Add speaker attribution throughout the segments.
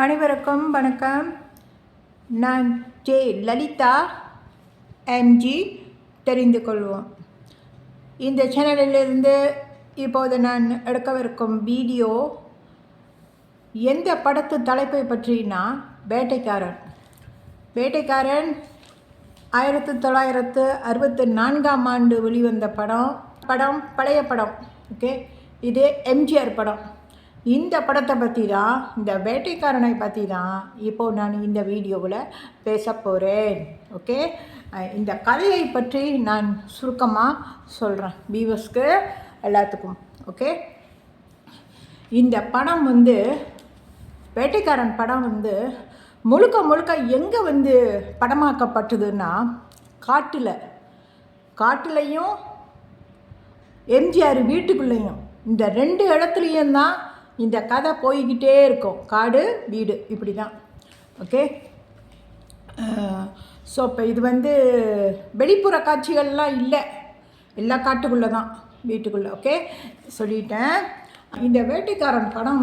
Speaker 1: அனைவருக்கும் வணக்கம். நான் ஜே லலிதா எம்ஜி. தெரிந்து கொள்வோம். இந்த சேனலிலிருந்து இப்போது நான் எடுக்கவிருக்கும் வீடியோ எந்த படத்து தலைப்பை பற்றினா வேட்டைக்காரன். 1964ஆம் ஆண்டு வெளிவந்த படம் பழைய படம். ஓகே, இது எம்ஜிஆர் படம். இந்த படத்தை பற்றி தான், இந்த வேட்டைக்காரனை பற்றி தான் இப்போது நான் இந்த வீடியோவில் பேச போகிறேன். ஓகே, இந்த கதையை பற்றி நான் சுருக்கமாக சொல்கிறேன் வியூவர்ஸ்க்கு எல்லாத்துக்கும். ஓகே, இந்த படம் வேட்டைக்காரன் படம் முழுக்க எங்கே படமாக்கப்பட்டதுன்னா காட்டுலையும் எம்ஜிஆர் வீட்டுக்குள்ளேயும், இந்த 2 இடத்துலையும் தான் இந்த கதை போய்கிட்டே இருக்கும். காடு வீடு இப்படி தான். ஓகே, ஸோ இப்போ இது வெளிப்புற காட்சிகள்லாம் இல்லை, எல்லா காட்டுக்குள்ளே தான், வீட்டுக்குள்ளே. ஓகே, சொல்லிட்டேன். இந்த வேட்டைக்காரன் படம்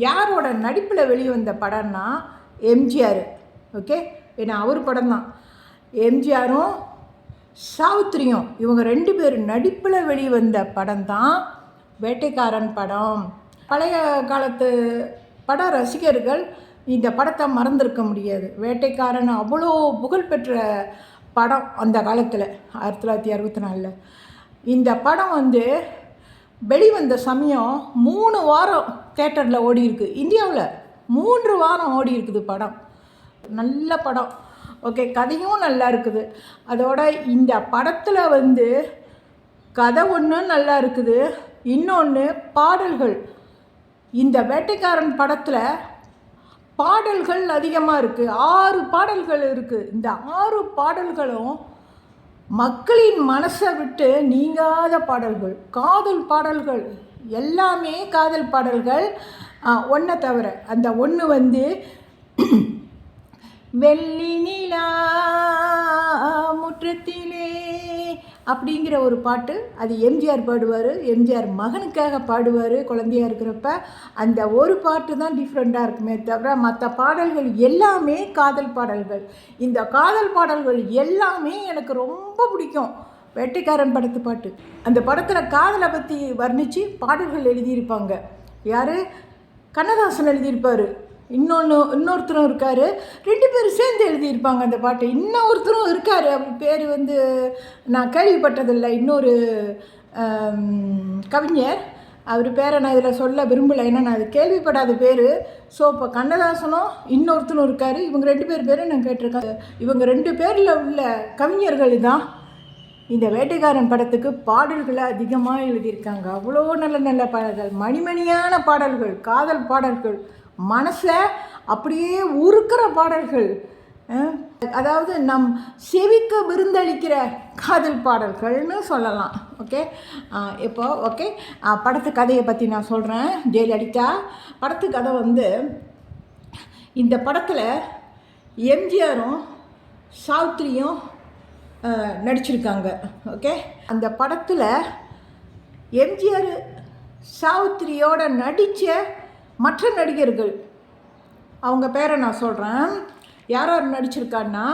Speaker 1: யாரோட நடிப்பில் வெளிவந்த படம்னா எம்ஜிஆர். ஓகே, ஏன்னா அவர் படம் தான். எம்ஜிஆரும் சாவித்திரியும் இவங்க 2 பேர் நடிப்பில் வெளிவந்த படம் தான் வேட்டைக்காரன் படம். பழைய காலத்து பட ரசிகர்கள் இந்த படத்தை மறந்திருக்க முடியாது. வேட்டைக்காரன் அவ்வளோ புகழ்பெற்ற படம் அந்த காலத்தில், 1964. இந்த படம் வெளிவந்த சமயம் 3 வாரம் தேட்டரில் ஓடி இருக்குது. இந்தியாவில் 3 வாரம் ஓடி இருக்குது படம். நல்ல படம். ஓகே, கதையும் நல்லா இருக்குது. அதோட இந்த படத்தில் கதை ஒன்று நல்லா இருக்குது, இன்னொன்று பாடல்கள். இந்த வேட்டைக்காரன் படத்தில் பாடல்கள் அதிகமாக இருக்குது. 6 பாடல்கள் இருக்குது. இந்த 6 பாடல்களும் மக்களின் மனசை விட்டு நீங்காத பாடல்கள், காதல் பாடல்கள், எல்லாமே காதல் பாடல்கள். ஒன்றை தவிர அந்த ஒன்று வெள்ளி நிலா முற்றத்திலே அப்படிங்கிற ஒரு பாட்டு. அது எம்ஜிஆர் பாடுவார், எம்ஜிஆர் மகனுக்காக பாடுவார் குழந்தையாக இருக்கிறப்ப. அந்த ஒரு பாட்டு தான் டிஃப்ரெண்ட்டாக இருக்குமே தவிர மற்ற பாடல்கள் எல்லாமே காதல் பாடல்கள். இந்த காதல் பாடல்கள் எல்லாமே எனக்கு ரொம்ப பிடிக்கும். வேட்டைக்காரன் படத்து பாட்டு, அந்த படத்தில் காதலை பற்றி வர்ணித்து பாடல்கள் எழுதியிருப்பாங்க. யார்? கண்ணதாசன் எழுதியிருப்பார். இன்னொருத்தரும் இருக்கார். 2 பேர் சேர்ந்து எழுதியிருப்பாங்க அந்த பாட்டு. இன்னொருத்தரும் இருக்கார், அவர் பேர் நான் கேள்விப்பட்டதில்லை. இன்னொரு கவிஞர், அவர் பேரை நான் இதில் சொல்ல விரும்பலை, ஏன்னா நான் அது கேள்விப்படாத பேர். ஸோ இப்போ கண்ணதாசனும் இன்னொருத்தரும் இருக்கார். இவங்க 2 பேரும் நான் கேட்டிருக்கேன். இவங்க 2 பேரில் உள்ள கவிஞர்கள் தான் இந்த வேட்டைக்காரன் படத்துக்கு பாடல்களை அதிகமாக எழுதியிருக்காங்க. அவ்வளோ நல்ல பாடல்கள், மணிமணியான பாடல்கள், காதல் பாடல்கள், மனசை அப்படியே உருக்கிற பாடல்கள். அதாவது நம் செவிக்கு விருந்தளிக்கிற காதல் பாடல்கள்னு சொல்லலாம். ஓகே, ஓகே, படத்து கதையை பற்றி நான் சொல்கிறேன். ஜெயலலிதா படத்து கதை இந்த படத்தில் எம்ஜிஆரும் சாவித்திரியும் நடிச்சிருக்காங்க. ஓகே, அந்த படத்தில் எம்ஜிஆர் சாவித்திரியோட நடித்த மற்ற நடிகர்கள், அவங்க பேரை நான் சொல்கிறேன். யார் நடிச்சிருக்கான்னா,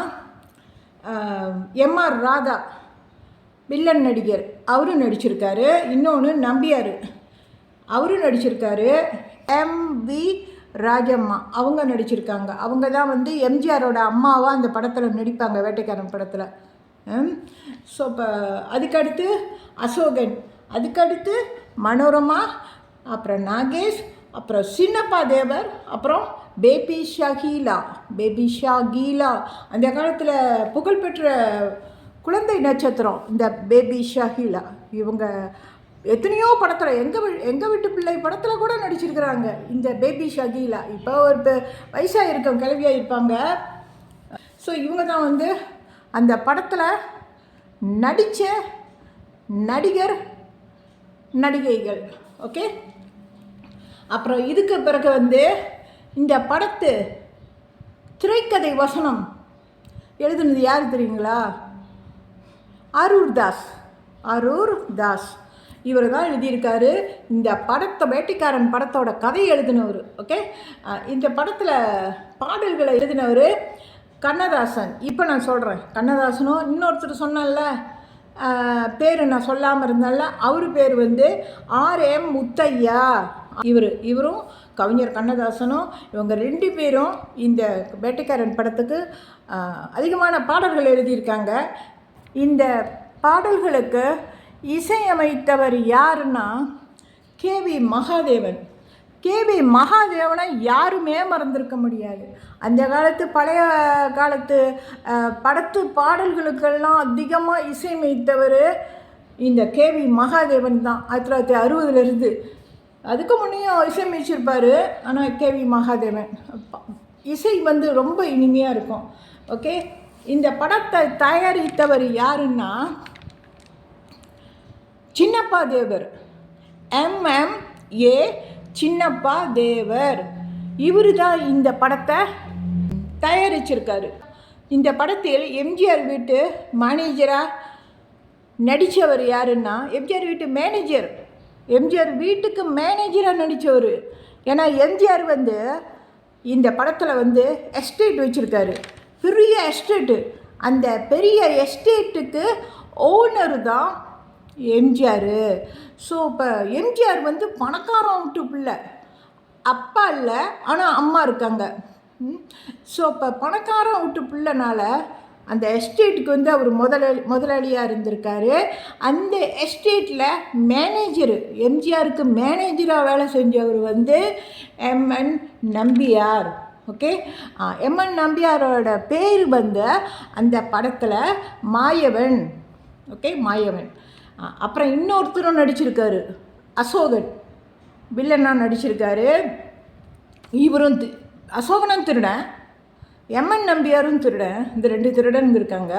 Speaker 1: எம்ஆர் ராதா வில்லன் நடிகர், அவரும் நடிச்சிருக்காரு. இன்னொன்று நம்பியார், அவரும் நடிச்சிருக்காரு. எம்வி ராஜம்மா அவங்க நடிச்சிருக்காங்க. அவங்க தான் எம்ஜிஆரோட அம்மாவாக அந்த படத்தில் நடிப்பாங்க, வேட்டைக்காரன் படத்தில். ஸோ இப்போ அதுக்கடுத்து அசோகன், அதுக்கடுத்து மனோரமா, அப்புறம் நாகேஷ், அப்புறம் சின்னப்பா தேவர், அப்புறம் பேபி ஷகீலா. அந்த காலத்தில் புகழ்பெற்ற குழந்தை நட்சத்திரம் இந்த பேபி ஷகீலா. இவங்க எத்தனையோ படத்தில், எங்கள் வீட்டு பிள்ளை படத்தில் கூட நடிச்சிருக்கிறாங்க இந்த பேபி ஷகீலா. இப்போ ஒரு வயசாக இருக்கும், கிழவியாக இருப்பாங்க. ஸோ இவங்க தான் அந்த படத்தில் நடித்த நடிகர் நடிகைகள். ஓகே, அப்புறம் இதுக்கு பிறகு இந்த படத்து திரைக்கதை வசனம் எழுதுனது யார் தெரியுங்களா? அரூர் தாஸ். இவர் தான் எழுதியிருக்காரு. இந்த படத்தை வேட்டைக்காரன் படத்தோட கதையை எழுதினவர். ஓகே, இந்த படத்தில் பாடல்களை எழுதினவர் கண்ணதாசன். இப்போ நான் சொல்கிறேன், கண்ணதாசனும் இன்னொருத்தர் சொன்னல பேர் நான் சொல்லாமல் இருந்தால அவர் பேர் வந்து R.M. முத்தையா. இவரும் கவிஞர் கண்ணதாசனும் இவங்க 2 பேரும் இந்த வேட்டைக்காரன் படத்துக்கு அதிகமான பாடல்கள் எழுதியிருக்காங்க. இந்த பாடல்களுக்கு இசையமைத்தவர் யாருன்னா K.V. மகாதேவன். K.V. மகாதேவனை யாருமே மறந்திருக்க முடியாது. அந்த காலத்து பழைய காலத்து படத்து பாடல்களுக்கெல்லாம் அதிகமாக இசையமைத்தவர் இந்த K.V. மகாதேவன் தான். 1960 அதுக்கு முன்னையும் இசையமைச்சிருப்பார். ஆனால் K.V. மகாதேவன் இசை வந்து ரொம்ப இனிமையாக இருக்கும். ஓகே, இந்த படத்தை தயாரித்தவர் யாருன்னா சின்னப்பா தேவர். MMA சின்னப்பா தேவர். இவர் தான் இந்த படத்தை தயாரிச்சிருக்காரு. இந்த படத்தில் எம்ஜிஆர் வீட்டு மேனேஜராக நடித்தவர் யாருன்னா எம்ஜிஆர் வீட்டு மேனேஜர். எம்ஜிஆர் வீட்டுக்கு மேனேஜராக நடித்தவர். ஏன்னா எம்ஜிஆர் வந்து இந்த படத்தில் வந்து எஸ்டேட் வச்சுருக்காரு, பெரிய எஸ்டேட்டு. அந்த பெரிய எஸ்டேட்டுக்கு ஓனர் தான் எம்ஜிஆர். ஸோ இப்போ எம்ஜிஆர் வந்து பணக்காரன் விட்டு பிள்ளை, அப்பா இல்லை ஆனால் அம்மா இருக்காங்க. ஸோ இப்போ பணக்காரன் விட்டு பிள்ளைனால அந்த எஸ்டேட்டுக்கு வந்து அவர் முதலாளியாக இருந்திருக்காரு. அந்த எஸ்டேட்டில் மேனேஜர், எம்ஜிஆருக்கு மேனேஜராக வேலை செஞ்சவர் வந்து M.N. நம்பியார். Okay, M.N. நம்பியாரோட பேர் வந்து அந்த படத்தில் மாயவன். ஓகே, மாயவன். அப்புறம் இன்னொருத்தரும் நடிச்சிருக்காரு, அசோகன் வில்லனாக நடிச்சிருக்காரு. இவரும் அசோகனும் திருடன், M.N. நம்பியாரும் திருடன். இந்த 2 திருடனுங்க இருக்காங்க.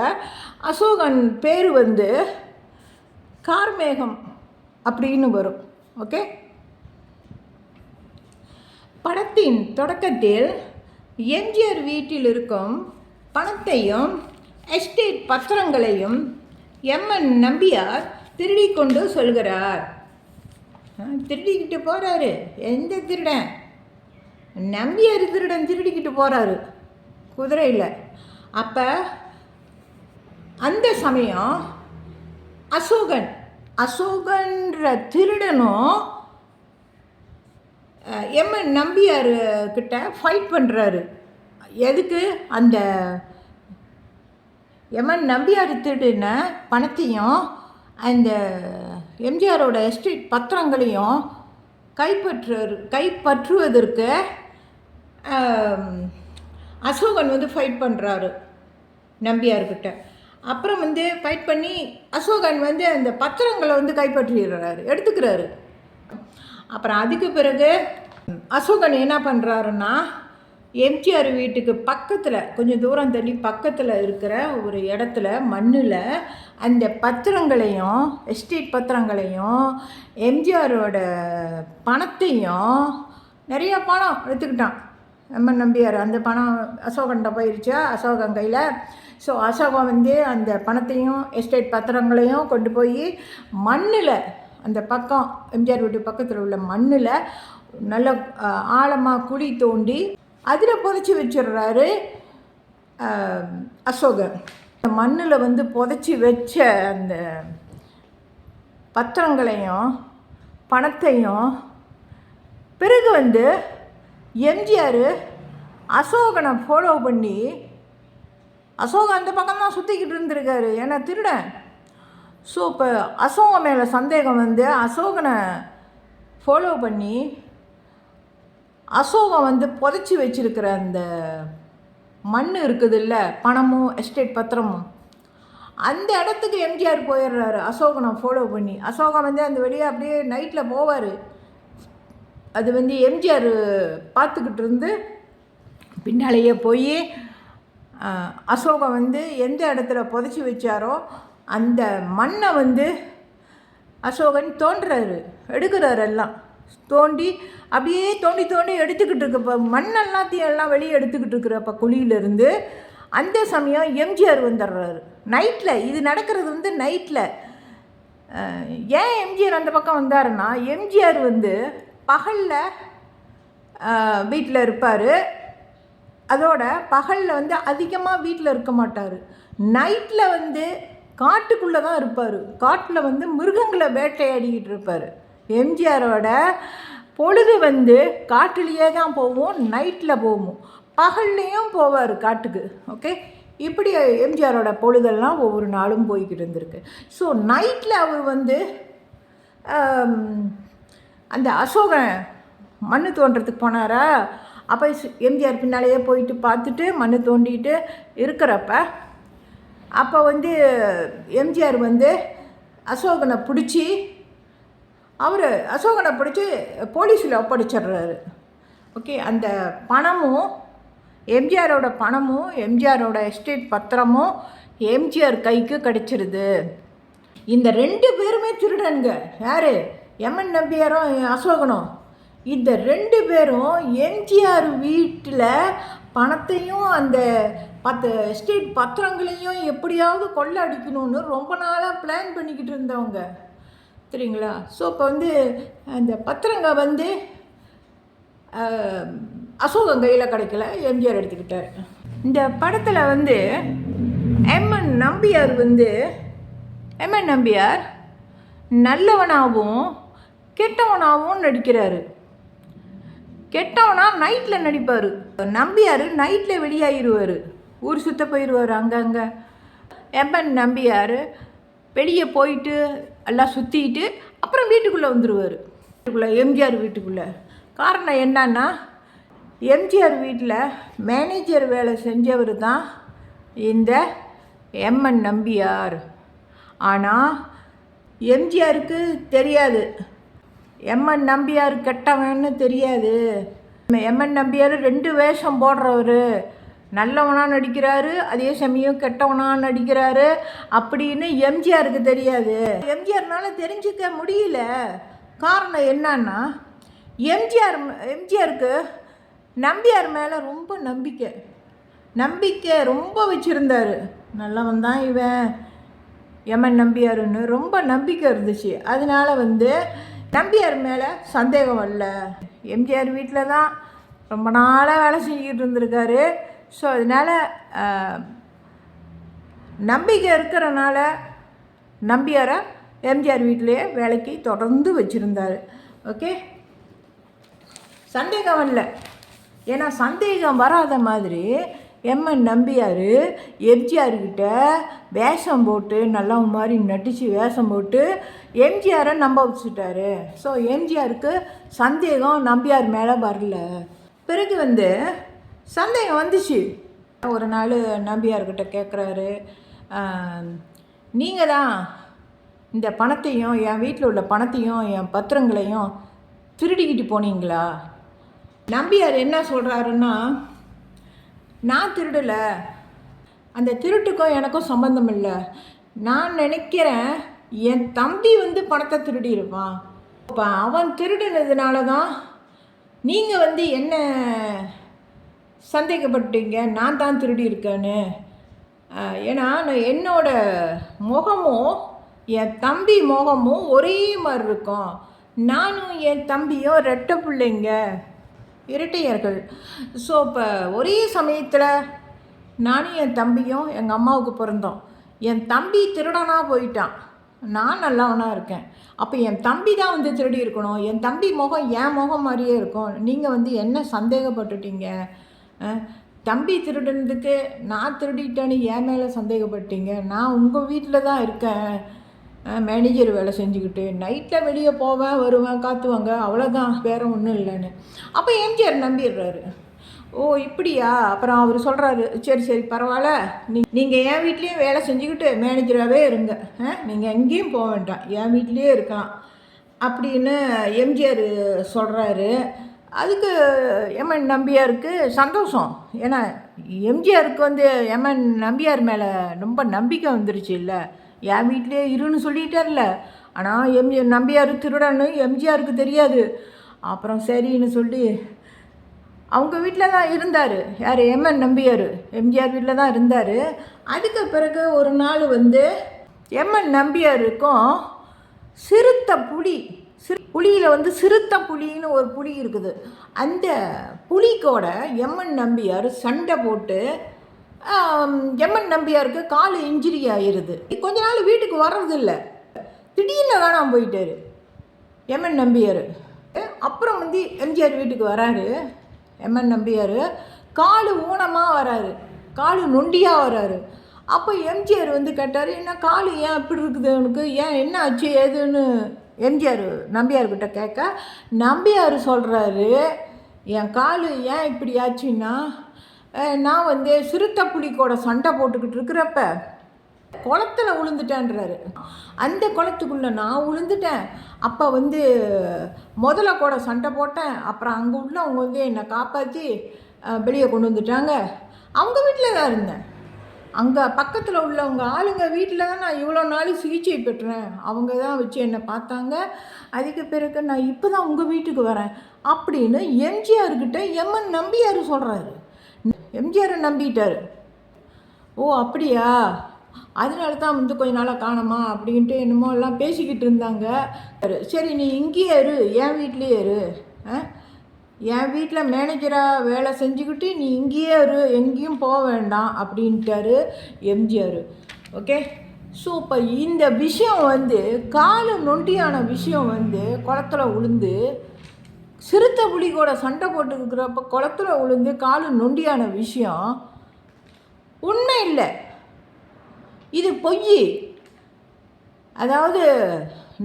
Speaker 1: அசோகன் பேர் வந்து கார்மேகம் அப்படின்னு வரும். ஓகே, படத்தின் தொடக்கத்தில் எம்ஜிஆர் வீட்டில் இருக்கும் பணத்தையும் எஸ்டேட் பத்திரங்களையும் M.N. நம்பியார் திருடி கொண்டு சொல்கிறார். திருடிக்கிட்டு போகிறாரு. எந்த திருடன்? நம்பியார் திருடன் திருடிக்கிட்டு போகிறாரு குதிரையில். அப்போ அந்த சமயம் அசோகன்ற திருடனும் M.N. நம்பியார் கிட்ட ஃபைட் பண்ணுறாரு. எதுக்கு? அந்த M.N. நம்பியார் திருடின பணத்தையும் அந்த எம்ஜிஆரோட எஸ்டேட் பத்திரங்களையும் கைப்பற்றுவதற்கு அசோகன் வந்து ஃபைட் பண்ணுறாரு நம்பியார்கிட்ட. அப்புறம் வந்து ஃபைட் பண்ணி அசோகன் வந்து அந்த பத்திரங்களை வந்து கைப்பற்றிடுறாரு, எடுத்துக்கிறாரு. அப்புறம் அதுக்கு பிறகு அசோகன் என்ன பண்ணுறாருன்னா எம்ஜிஆர் வீட்டுக்கு பக்கத்தில், கொஞ்சம் தூரம் தள்ளி பக்கத்தில் இருக்கிற ஒரு இடத்துல மண்ணில் அந்த பத்திரங்களையும் எஸ்டேட் பத்திரங்களையும் எம்ஜிஆரோட பணத்தையும், நிறையா பணம் எடுத்துக்கிட்டான் M.N. நம்பியார். அந்த பணம் அசோகன்கிட்ட போயிடுச்சா அசோகன் கையில். ஸோ அசோகன் வந்து அந்த பணத்தையும் எஸ்டேட் பத்திரங்களையும் கொண்டு போய் மண்ணில், அந்த பக்கம் எம்ஜிஆர் வீட்டு பக்கத்தில் உள்ள மண்ணில் நல்ல ஆழமாக குழி தோண்டி அதில் புதைச்சி வச்சிடுறாரு அசோகன். மண்ணில் வந்து புதைச்சி வச்ச அந்த பத்திரங்களையும் பணத்தையும் பிறகு வந்து எம்ஜிஆர் அசோகனை ஃபாலோ பண்ணி, அசோகன் அந்த பக்கம்தான் சுற்றிக்கிட்டு இருந்திருக்காரு, ஏன்னா திருடன். ஸோ இப்போ அசோகன் மேலே சந்தேகம் வந்து அசோகனை ஃபாலோ பண்ணி அசோகன் வந்து புதைச்சி வச்சிருக்கிற அந்த மண் இருக்குது இல்லை, பணமும் எஸ்டேட் பத்திரமும், அந்த இடத்துக்கு எம்ஜிஆர் போயிடுறாரு அசோகனை ஃபாலோ பண்ணி. அசோகன் வந்து அந்த வெளியே அப்படியே நைட்டில் போவார். அது வந்து எம்ஜிஆர் பார்த்துக்கிட்டு இருந்து பின்னாலேயே போய் அசோகன் வந்து எந்த இடத்துல புதைச்சி வச்சாரோ அந்த மண்ணை வந்து அசோகன் தோன்றுறாரு, எடுக்கிறாரு. எல்லாம் தோண்டி அப்படியே தோண்டி எடுத்துக்கிட்டு இருக்கப்போ மண்ணெல்லாத்தையும் எல்லாம் வெளியே எடுத்துக்கிட்டு இருக்கிறப்ப குழியிலேருந்து அந்த சமயம் எம்ஜிஆர் வந்துடுறாரு நைட்டில். இது நடக்கிறது வந்து நைட்டில். ஏன் எம்ஜிஆர் அந்த பக்கம் வந்தாருன்னா, எம்ஜிஆர் வந்து பகலில் வீட்டில் இருப்பார். அதோட பகலில் வந்து அதிகமாக வீட்டில் இருக்க மாட்டார். நைட்டில் வந்து காட்டுக்குள்ளே தான் இருப்பார். காட்டில் வந்து மிருகங்களை வேட்டையாடிக்கிட்டு இருப்பார். எம்ஜிஆரோட பொழுது வந்து காட்டிலேயே தான் போவோம், நைட்டில் போவோம், பகல்லையும் போவார் காட்டுக்கு. ஓகே, இப்படி எம்ஜிஆரோட பொழுதெல்லாம் ஒவ்வொரு நாளும் போய்கிட்டு இருந்திருக்கு. ஸோ நைட்டில் அவர் வந்து அந்த அசோகன் மண் தோண்டுறதுக்கு போனாரா, அப்போ எம்ஜிஆர் பின்னாலேயே போயிட்டு பார்த்துட்டு மண் தோண்டிட்டு இருக்கிறப்ப அப்போ வந்து எம்ஜிஆர் வந்து அசோகனை பிடிச்சி போலீஸில் ஒப்படைச்சிட்றாரு. ஓகே, அந்த பணமும் எம்ஜிஆரோட பணமும் எம்ஜிஆரோட எஸ்டேட் பத்திரமும் எம்ஜிஆர் கைக்கு கிடச்சிருது. இந்த 2 பேருமே திருடனுங்க. யார்? எம்என் நம்பியாரும் அசோகனும். இந்த 2 பேரும் எம்ஜிஆர் வீட்டில் பணத்தையும் அந்த எஸ்டேட் பத்திரங்களையும் எப்படியாவது கொள்ளை அடிக்கணும்னு ரொம்ப நாளாக பிளான் பண்ணிக்கிட்டு இருந்தவங்க, சரிங்களா? ஸோ இப்போ வந்து அந்த பத்திரங்க வந்து அசோகன் கையில் கிடைக்கல, எம்ஜிஆர் எடுத்துக்கிட்டார். இந்த படத்தில் வந்து எம்என் நம்பியார் நல்லவனாகவும் கெட்டவனாகவும் நடிக்கிறாரு. கெட்டவனா நைட்டில் நடிப்பார். நம்பியார் நைட்டில் வெளியாகிடுவார், ஊர் சுற்ற போயிடுவார் அங்கங்கே. எம்என் நம்பியார் வெளியே போயிட்டு எல்லாம் சுற்றிட்டு அப்புறம் வீட்டுக்குள்ளே வந்துடுவார். எம்ஜிஆர் வீட்டுக்குள்ளே. காரணம் என்னன்னா, எம்ஜிஆர் வீட்டில் மேனேஜர் வேலை செஞ்சவர் தான் இந்த எம்என் நம்பியார். ஆனால் எம்ஜிஆருக்கு தெரியாது, எம்என் நம்பியார் கெட்டவன்னு தெரியாது. எம்என் நம்பியார் 2 வேஷம் போடுறவர். நல்லவனாக நடிக்கிறாரு, அதே சமயம் கெட்டவனாக நடிக்கிறாரு அப்படின்னு எம்ஜிஆருக்கு தெரியாது. எம்ஜிஆர்னால தெரிஞ்சிக்க முடியல. காரணம் என்னன்னா, எம்ஜிஆருக்கு நம்பியார் மேலே ரொம்ப நம்பிக்கை ரொம்ப வச்சுருந்தார். நல்லவன் தான் இவன் எம்என் நம்பியாருன்னு ரொம்ப நம்பிக்கை இருந்துச்சு. அதனால வந்து நம்பியார் மேலே சந்தேகம் வரல. எம்ஜிஆர் வீட்டில் தான் ரொம்ப நாளாக வேலை செஞ்சுக்கிட்டு இருந்திருக்காரு. ஸோ அதனால் நம்பிக்கை இருக்கிறனால நம்பியாரை எம்ஜிஆர் வீட்டிலேயே வேலைக்கு தொடர்ந்து வச்சுருந்தார். ஓகே, சந்தேகம் வரல. ஏன்னா சந்தேகம் வராத மாதிரி எம்என் நம்பியார் எம்ஜிஆர்கிட்ட வேஷம் போட்டு நல்லா மாதிரி நடித்து வேஷம் போட்டு எம்ஜிஆரை நம்ப வச்சுட்டாரு. ஸோ எம்ஜிஆருக்கு சந்தேகம் நம்பியார் மேலே வரல. பிறகு வந்து சந்தேகம் வந்துச்சு. ஒரு நாள் நம்பியார்கிட்ட கேட்குறாரு, நீங்கள் தான் இந்த பணத்தையும் என் வீட்டில் உள்ள பணத்தையும் என் பத்திரங்களையும் திருடிக்கிட்டு போனீங்களா? நம்பியார் என்ன சொல்கிறாருன்னா, நான் திருடலை, அந்த திருட்டுக்கும் எனக்கும் சம்பந்தம் இல்லை. நான் நினைக்கிறேன் என் தம்பி வந்து பணத்தை திருடியிருப்பான். இப்போ அவன் திருடினதுனால தான் நீங்கள் வந்து என்ன சந்தேகப்பட்டீங்க, நான் தான் திருடி இருக்கேன்னு. ஏன்னா என்னோட முகமும் என் தம்பி முகமும் ஒரே மாதிரி இருக்கும். நானும் என் தம்பியும் ரெட்டை பிள்ளைங்க, இரட்டையர்கள். ஸோ இப்போ ஒரே சமயத்தில் நானும் என் தம்பியும் எங்கள் அம்மாவுக்கு பிறந்தோம். என் தம்பி திருடனாக போயிட்டான், நான் நல்லவனாக இருக்கேன். அப்போ என் தம்பி தான் வந்து திருடி இருக்கணும். என் தம்பி முகம் என் முகம் மாதிரியே இருக்கும். நீங்கள் வந்து என்ன சந்தேகப்பட்டுட்டீங்க? தம்பி திருடுனதுக்கு நான் திருடிட்டேன்னு என் மேலே சந்தேகப்பட்டீங்க. நான் உங்கள் வீட்டில் தான் இருக்கேன், மேனேஜர் வேலை செஞ்சுக்கிட்டு நைட்டில் வெளியே போவேன் வருவேன் காத்துவாங்க, அவ்வளோதான், வேறு ஒன்றும் இல்லைன்னு. அப்போ எம்ஜிஆர் நம்பிடுறாரு. ஓ இப்படியா? அப்புறம் அவர் சொல்கிறாரு, சரி பரவாயில்ல, நீங்கள் என் வீட்லேயும் வேலை செஞ்சுக்கிட்டு மேனேஜராகவே இருங்க, நீங்கள் எங்கேயும் போக வேண்டாம், என் வீட்லேயே இருக்கலாம் அப்படின்னு எம்ஜிஆர் சொல்கிறாரு. அதுக்கு எம்என் நம்பியாருக்கு சந்தோஷம். ஏன்னா எம்ஜிஆருக்கு வந்து எம்என் நம்பியார் மேலே ரொம்ப நம்பிக்கை வந்துருச்சு இல்லை, என் வீட்டிலே இருன்னு சொல்லிட்டார்ல. ஆனால் நம்பியார் திருடன்னு எம்ஜிஆருக்கு தெரியாது. அப்புறம் சரின்னு சொல்லி அவங்க வீட்டில் தான் இருந்தார். யார்? எம்என் நம்பியார் எம்ஜிஆர் வீட்டில் தான் இருந்தார். அதுக்கு பிறகு ஒரு நாள் வந்து எம்என் நம்பியாருக்கும் சிறுத்த புலி. புலியில் வந்து சிறுத்த புலின்னு ஒரு புலி இருக்குது. அந்த புலிக்கோட எம்என் நம்பியார் சண்டை போட்டு எம்என் நம்பியாருக்கு கால் இன்ஜுரி ஆயிடுது. கொஞ்ச நாள் வீட்டுக்கு வர்றதில்லை. திடீர்னு காணாமல் போயிட்டார் எம்என் நம்பியார். அப்புறம் வந்து எம்ஜிஆர் வீட்டுக்கு வராரு. எம்என் நம்பியார் கால் ஊனமாக வராரு, கால் நொண்டியாக வராரு. அப்போ எம்ஜிஆர் வந்து கேட்டார், என்ன கால் ஏன் இப்படி இருக்குது உனக்கு, ஏன் என்ன ஆச்சு ஏதுன்னு எம்ஜிஆர் நம்பியார்கிட்ட கேட்க, நம்பியார் சொல்கிறாரு, என் கால் ஏன் இப்படி ஆச்சுன்னா, நான் வந்து சிறுத்தை புலிக்கோட சண்டை போட்டுக்கிட்டு இருக்கிறப்ப குளத்துல விழுந்துட்டேன்றாரு. அந்த குளத்துக்குள்ளே நான் விழுந்துட்டேன். அப்போ வந்து முதல்ல கூட சண்டை போட்டேன். அப்புறம் அங்கே உள்ளவங்க வந்து என்னை காப்பாற்றி வெளியே கொண்டு வந்துட்டாங்க. அவங்க வீட்டில் தான் இருந்தேன். அங்கே பக்கத்தில் உள்ளவங்க ஆளுங்க வீட்டில் தான் நான் இவ்வளோ நாள் சிகிச்சை பெற்றேன். அவங்க தான் வச்சு என்னை பார்த்தாங்க. அதுக்கு பிறகு நான் இப்போ தான் உங்கள் வீட்டுக்கு வரேன் அப்படின்னு எம்ஜிஆர்கிட்ட எம்என் நம்பியார் சொல்கிறாரு. எம்ஜிஆரை நம்பிட்டார். ஓ அப்படியா, அதனால தான் வந்து கொஞ்ச நாளாக காணமா அப்படின்ட்டு என்னமோ எல்லாம் பேசிக்கிட்டு இருந்தாங்க. சரி நீ இங்கேயே இரு, என் வீட்லேயே இரு, என் வீட்டில் மேனேஜராக வேலை செஞ்சுக்கிட்டு நீ இங்கேயே இரு, எங்கேயும் போக வேண்டாம் அப்படின்ட்டாரு எம்ஜிஆர். ஓகே. ஸோ இப்போ இந்த விஷயம் வந்து காலு நொண்டியான விஷயம் வந்து குளத்துல விழுந்து சிறுத்தை புலி கூட சண்டை போட்டுக்கிறப்ப குளத்துல விழுந்து காலு நொண்டியான விஷயம் உண்மை இல்லை, இது பொய். அதாவது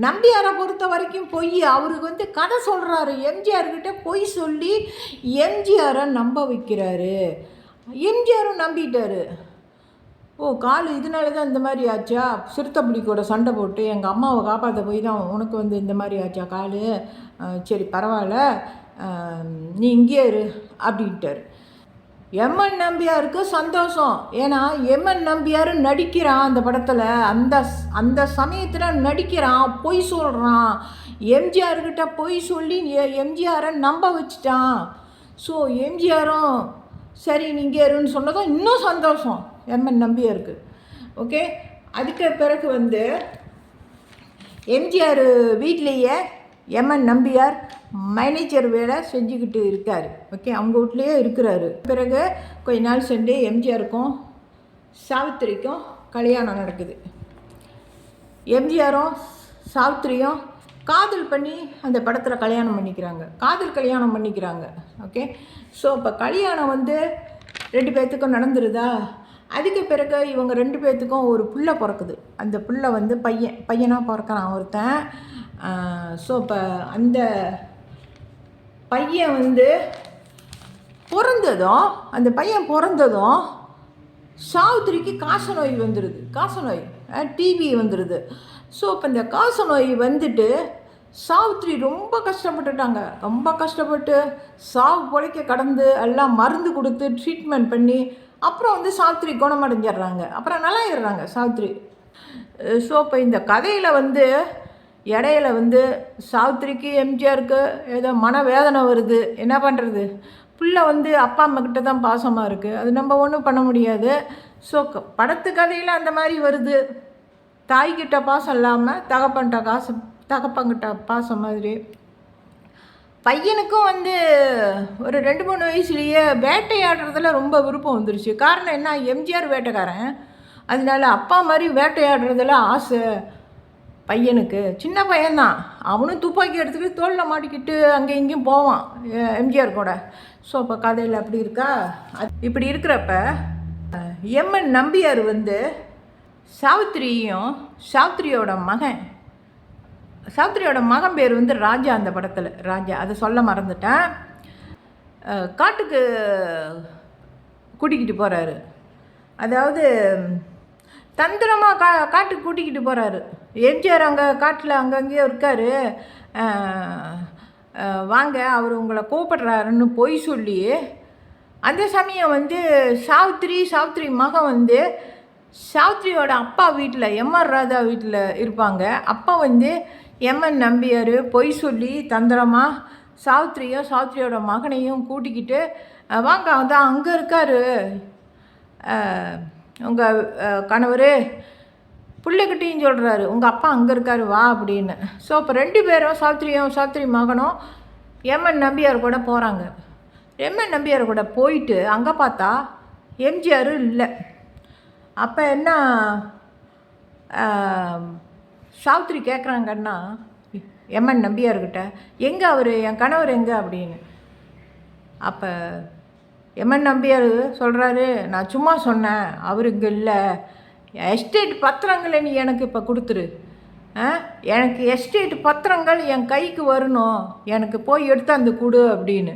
Speaker 1: நம்பியாரை பொறுத்த வரைக்கும் பொய். அவருக்கு வந்து கதை சொல்கிறாரு, எம்ஜிஆர்கிட்ட பொய் சொல்லி எம்ஜிஆரை நம்ப வைக்கிறாரு. எம்ஜிஆரும் நம்பிட்டார். ஓ கால் இதனால தான் இந்த மாதிரி ஆச்சா, சிறுத்தை புலிக்கூட சண்டை போட்டு எங்கள் அம்மாவை காப்பாற்ற போய் தான் உனக்கு வந்து இந்த மாதிரி ஆச்சா கால், சரி பரவாயில்ல நீ இங்கேயே இரு அப்படின்ட்டார். எம்என் நம்பியாருக்கு சந்தோஷம். ஏன்னா எம்என் நம்பியார் நடிக்கிறான் அந்த படத்தில். அந்த சமயத்தில் நடிக்கிறான், பொய் சொல்கிறான். எம்ஜிஆர்கிட்ட பொய் சொல்லி எம்ஜிஆரை நம்ப வச்சுட்டான். ஸோ எம்ஜிஆரும் சரி நீங்கள் இருன்னு சொன்னதும் இன்னும் சந்தோஷம் எம்என் நம்பியாருக்கு. ஓகே. அதுக்கு பிறகு வந்து எம்ஜிஆர் வீட்லேயே எம்என் நம்பியார் மேனேஜர் வேலை செஞ்சுக்கிட்டு இருக்கார். ஓகே. அவங்க வீட்லேயே இருக்கிறாரு. பிறகு கொஞ்ச நாள் சென்று எம்ஜிஆருக்கும் சாவித்திரிக்கும் கல்யாணம் நடக்குது. எம்ஜிஆரும் சாவித்திரியும் காதல் பண்ணி அந்த படத்தில் கல்யாணம் பண்ணிக்கிறாங்க, காதல் கல்யாணம் பண்ணிக்கிறாங்க. ஓகே. ஸோ இப்போ கல்யாணம் வந்து 2 பேர்த்துக்கும் நடந்துருதா. அதுக்கு பிறகு இவங்க 2 பேர்த்துக்கும் ஒரு புள்ள பிறக்குது. அந்த புள்ள வந்து பையனாக பிறக்கிறான் ஒருத்தன். ஸோ இப்போ அந்த பையன் வந்து அந்த பையன் பிறந்ததும் சாவித்திரிக்கு காசநோய் வந்துடுது. காசநோய், டிபி வந்துடுது. ஸோ இப்போ இந்த காசநோய் வந்துட்டு சாவித்திரி ரொம்ப கஷ்டப்பட்டுட்டாங்க. ரொம்ப கஷ்டப்பட்டு சாவு பொழைக்க கடந்து எல்லாம் மருந்து கொடுத்து ட்ரீட்மெண்ட் பண்ணி அப்புறம் வந்து சாவித்திரி குணமடைஞ்சிடுறாங்க. அப்புறம் நல்லாயிடுறாங்க சாவித்திரி. ஸோ இப்போ இந்த கதையில் வந்து இடையில வந்து சாவித்திரிக்கு எம்ஜிஆருக்கு ஏதோ மனவேதனை வருது. என்ன பண்ணுறது, பிள்ளை வந்து அப்பா அம்மாக்கிட்ட தான் பாசமாக இருக்குது, அது நம்ம ஒன்றும் பண்ண முடியாது. ஸோ படத்து கதையில் அந்த மாதிரி வருது. தாய்கிட்ட பாசம் இல்லாமல் தகப்பங்கிட்ட பாசம் மாதிரி. பையனுக்கும் வந்து ஒரு 2-3 வயசுலேயே வேட்டையாடுறதுல ரொம்ப விருப்பம் வந்துருச்சு. காரணம் என்ன, எம்ஜிஆர் வேட்டைக்காரன், அதனால அப்பா மாதிரி வேட்டையாடுறதுல ஆசை பையனுக்கு. சின்ன பையன்தான், அவனும் துப்பாக்கி எடுத்துக்கிட்டு தோளில் மாட்டிக்கிட்டு அங்கே இங்கேயும் போவான் எம்ஜிஆர் கூட. ஸோ இப்போ கதையில் அப்படி இருக்கா. இப்படி இருக்கிறப்ப எம்என் நம்பியார் வந்து சாவித்திரியோட மகன் பேர் வந்து ராஜா. அந்த படத்தில் ராஜா, அதை சொல்ல மறந்துட்டேன். காட்டுக்கு கூட்டிக்கிட்டு போகிறாரு. அதாவது தந்திரமாக காட்டுக்கு கூட்டிக்கிட்டு போகிறாரு. எம்ஜிஆர் அங்கே காட்டில் அங்கங்கேயோ இருக்கார். வாங்க அவர் உங்களை கூப்பிடுறாருன்னு பொய் சொல்லி அந்த சமயம் வந்து சாவித்திரி மகன் வந்து சாவித்திரியோட அப்பா வீட்டில் எம்ஆர் ராதா வீட்டில் இருப்பாங்க. அப்பா வந்து எம்என் நம்பியார் பொய் சொல்லி தந்திரமாக சாவித்திரியோட மகனையும் கூட்டிக்கிட்டு வாங்க அதான் அங்கே இருக்கார் உங்கள் கணவர், பிள்ளைகிட்டையும் சொல்கிறாரு, உங்கள் அப்பா அங்கே இருக்காரு வா அப்படின்னு. ஸோ அப்போ 2 பேரும் சாவித்திரி மகனும் எம்என் நம்பியார் கூட போகிறாங்க. எம்என் நம்பியார் கூட போயிட்டு அங்கே பார்த்தா எம்ஜிஆர் இல்லை. அப்போ என்ன சாவித்திரி கேட்குறாங்கன்னா எம்என் நம்பியார்கிட்ட, எங்கே அவர், என் கணவர் எங்கே அப்படின்னு. அப்போ எம்என் நம்பியார் சொல்கிறாரு, நான் சும்மா சொன்னேன், அவர் இங்கே இல்லை, எஸ்டேட் பத்திரங்களை நீ எனக்கு இப்போ கொடுத்துரு, எனக்கு எஸ்டேட் பத்திரங்கள் என் கைக்கு வரணும், எனக்கு போய் எடுத்தாந்து கொடு அப்படின்னு.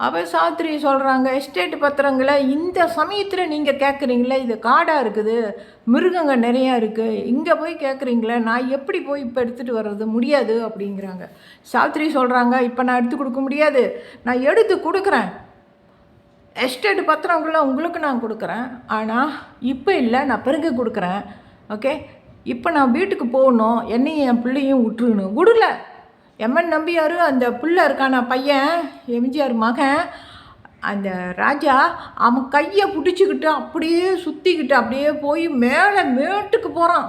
Speaker 1: அப்போ சாவித்திரி சொல்கிறாங்க, எஸ்டேட் பத்திரங்களை இந்த சமயத்தில் நீங்கள் கேட்குறீங்களே, இது காடாக இருக்குது, மிருகங்கள் நிறையா இருக்குது, இங்கே போய் கேட்குறீங்களே, நான் எப்படி போய் இப்போ எடுத்துகிட்டு வர்றது, முடியாது அப்படிங்கிறாங்க. சாவித்திரி சொல்கிறாங்க, இப்போ நான் எடுத்து கொடுக்க முடியாது, நான் எடுத்து கொடுக்குறேன், எஸ்டேட் பத்திரங்களை உங்களுக்கு நான் கொடுக்குறேன், ஆனால் இப்போ இல்லை, நான் பிறகு கொடுக்குறேன், ஓகே, இப்போ நான் வீட்டுக்கு போகணும், என்னையும் என் பிள்ளையும் விட்டுருணும். விடல. எம்என் நம்பியார் அந்த பிள்ளை இருக்கான பையன், எம்ஜிஆர் மகன் அந்த ராஜா, அவன் கையை பிடிச்சிக்கிட்டு அப்படியே சுற்றிக்கிட்டு அப்படியே போய் மேலே மேட்டுக்கு போகிறான்.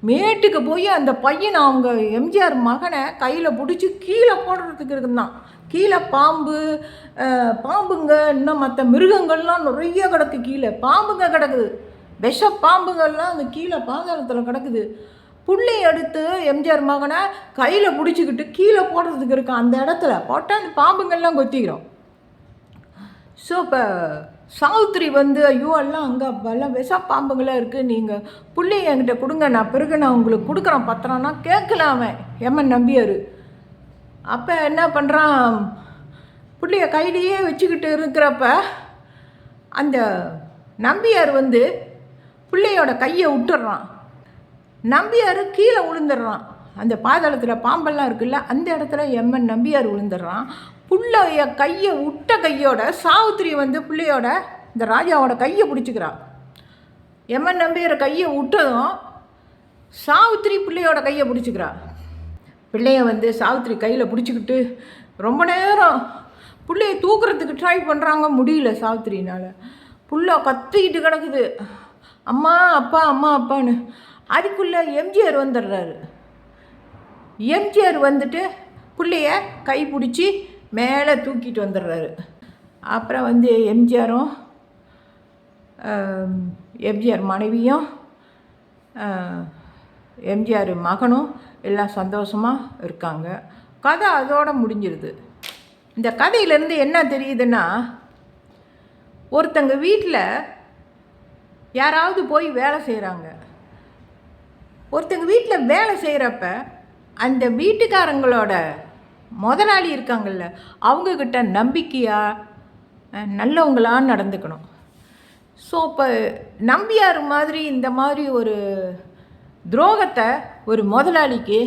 Speaker 1: மேட்டுக்கு போய் அந்த பையனை அவங்க எம்ஜிஆர் மகனை கையில் பிடிச்சி கீழே போடுறதுக்கு இருக்குந்தான். கீழே பாம்புங்க இன்னும் மற்ற மிருகங்கள்லாம் நிறைய கிடக்கு, கீழே பாம்புங்க கிடக்குது, விஷ பாம்புங்கள்லாம் அந்த கீழே பாதாளத்தில் கிடக்குது. புள்ளை எடுத்து எம்ஜிஆர் மகனை கையில் பிடிச்சிக்கிட்டு கீழே போடுறதுக்கு இருக்கான். அந்த இடத்துல போட்டால் அந்த பாம்புங்கள்லாம் கொத்திக்கிறோம். ஸோ இப்போ சாவித்திரி ஐயோ எல்லாம் அங்கே எல்லாம் விஷ பாம்புங்களாம் இருக்குது, நீங்கள் புள்ளைய என்கிட்ட கொடுங்க, நான் பிறகு நான் உங்களுக்கு கொடுக்குறேன் பத்திரம்னா கேட்கலாமே எம்என் நம்பியார். அப்போ என்ன பண்ணுறான், புள்ளைய கையிலேயே வச்சுக்கிட்டு இருக்கிறப்ப அந்த நம்பியார் பிள்ளையோட கையை விட்டுடுறான். நம்பியார் கீழே விழுந்துடுறான். அந்த பாதாளத்தில் பாம்பெல்லாம் இருக்குல்ல, அந்த இடத்துல எம்என் நம்பியார் விழுந்துடுறான். புள்ளைய கையை விட்ட கையோட சாவித்திரி பிள்ளையோட இந்த ராஜாவோட கையை பிடிச்சிக்கிறான். எம்என் நம்பியார் கையை விட்டதும் சாவித்திரி பிள்ளையோட கையை பிடிச்சிக்கிறான். பிள்ளைய சாவித்திரி கையில் பிடிச்சிக்கிட்டு ரொம்ப நேரம் பிள்ளைய தூக்குறதுக்கு ட்ரை பண்ணுறாங்க, முடியல சாவித்திரினால். புள்ள கத்திக்கிட்டு கிடக்குது, அம்மா அப்பா அம்மா அப்பான்னு. அதுக்குள்ளே எம்ஜிஆர் வந்துடுறாரு. எம்ஜிஆர் பிள்ளைய கை பிடிச்சி மேலே தூக்கிட்டு வந்துடுறாரு. அப்புறம் எம்ஜிஆரும் எம்ஜிஆர் மனைவியும் எம்ஜிஆர் மகனும் எல்லாம் சந்தோஷமாக இருக்காங்க. கதை அதோடு முடிஞ்சிருது. இந்த கதையிலேருந்து என்ன தெரியுதுன்னா, ஒருத்தங்க வீட்டில் யாராவது போய் வேலை செய்கிறாங்க. ஒருத்தங்க வீட்டில் வேலை செய்கிறப்ப அந்த வீட்டுக்காரங்களோட முதலாளி இருக்காங்கள்ல, அவங்கக்கிட்ட நம்பிக்கையாக நல்லவங்களாக நடந்துக்கணும். ஸோ இப்போ நம்பியார் மாதிரி இந்த மாதிரி ஒரு துரோகத்தை ஒரு முதலாளிக்கு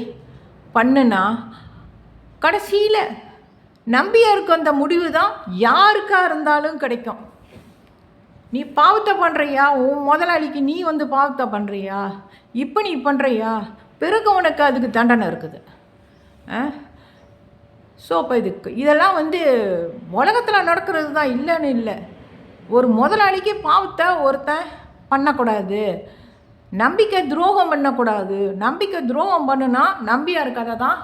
Speaker 1: பண்ணுனா கடைசியில் நம்பியாருக்கு அந்த முடிவு தான் யாருக்காக இருந்தாலும் கிடைக்கும். நீ பாவத்தை பண்ணுறியா, உன் முதலாளிக்கு நீ பாவத்தை பண்ணுறியா, இப்போ நீ பண்ணுறியா, பிறகு உனக்கு அதுக்கு தண்டனை இருக்குது. ஸோ இப்போ இதெல்லாம் உலகத்தில் நடக்கிறது தான், இல்லைன்னு இல்லை. ஒரு முதலாளிக்கு பாவத்தை ஒருத்தன் பண்ணக்கூடாது, நம்பிக்கை துரோகம் பண்ணக்கூடாது. நம்பிக்கை துரோகம் பண்ணுனா நம்பியார் கதை தான்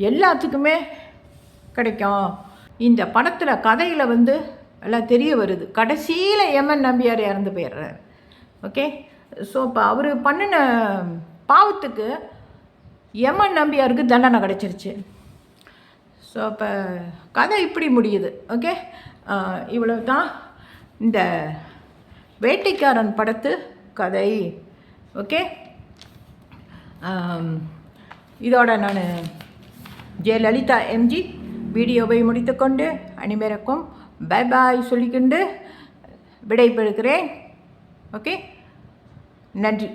Speaker 1: எல்லாத்துக்குமே கிடைக்கும். இந்த படத்தில் கதையில் எல்லாம் தெரிய வருது. கடைசியில் எம்என் நம்பியார் இறந்து போயிடுறார். ஓகே, ஸோ இப்போ அவர் பண்ணின பாவத்துக்கு எம்என் நம்பியாருக்கு தண்டனை கிடச்சிருச்சு. ஸோ இப்போ கதை இப்படி முடியுது. ஓகே, இவ்வளவு தான் இந்த வேட்டைக்காரன் படத்து கதை. ஓகே, இதோட நான் ஜெயலலிதா எம்ஜி வீடியோவை முடித்துக்கொண்டு அனைவருக்கும் பை பாய் சொல்லிக்கொண்டு விடைபெறுகிறேன். ஓகே, நன்றி.